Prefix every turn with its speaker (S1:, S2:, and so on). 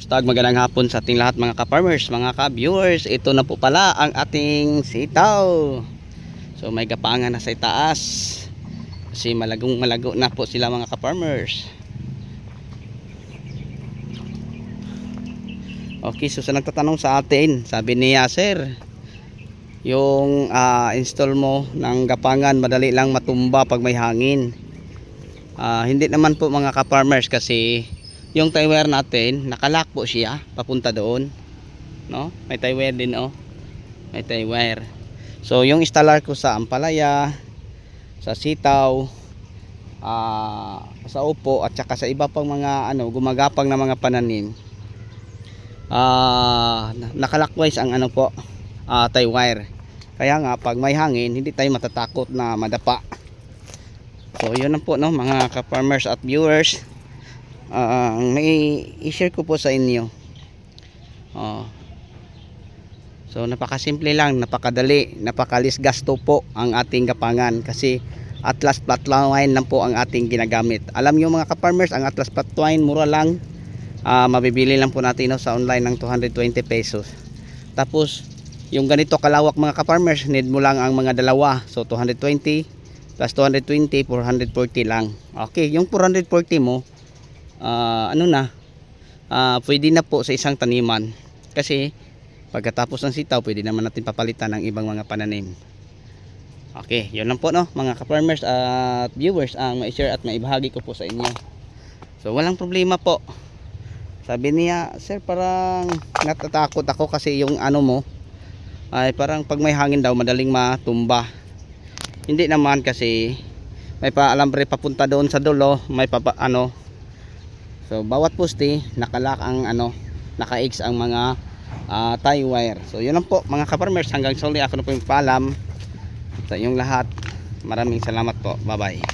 S1: Magandang hapon sa ating lahat mga ka-farmers, mga ka-viewers. Ito na po pala ang ating sitaw. So may gapangan na sa itaas kasi malagong malago na po sila mga ka-farmers. Okay, so sa nagtatanong sa atin, sabi niya, sir, yung install mo ng gapangan madali lang matumba pag may hangin. Hindi naman po mga ka-farmers, kasi yung tie wire natin nakalock po siya papunta doon, no? May tie wire din, oh. May tie wire. So yung installer ko sa ampalaya, sa sitaw, sa upo at saka sa iba pang mga gumagapang na mga pananim, nakalockwise ang tie wire. Kaya nga pag may hangin hindi tayo matatakot na madapa. So yun lang po, no, mga ka-farmers at viewers. May i-share ko po sa inyo. So napakasimple lang, napakadali, napakalis gasto po ang ating gapangan, kasi Atlas Flatline lang po ang ating ginagamit. Alam nyo mga ka-farmers, ang Atlas Flatline mura lang. Mabibili lang po natin, no, sa online ng 220 pesos. Tapos yung ganito kalawak mga ka-farmers, need mo lang ang mga dalawa. So 220 plus 220, 440 lang. Okay, yung 440 mo, pwede na po sa isang taniman, kasi pagkatapos ng sitaw pwede naman natin papalitan ng ibang mga pananim. Okay, yun lang po, no, mga ka-farmers at viewers, ang ma-share at maibahagi ko po sa inyo. So walang problema po. Sabi niya, sir, parang natatakot ako kasi yung mo ay parang pag may hangin daw madaling matumba. Hindi naman, kasi may paalambre papunta doon sa dulo, may so bawat poste nakalak ang naka-X ang mga tie wire. So yun lang po mga ka-farmers, hanggang sa uli ako na po yung paalam sa inyong lahat. Maraming salamat po, bye bye.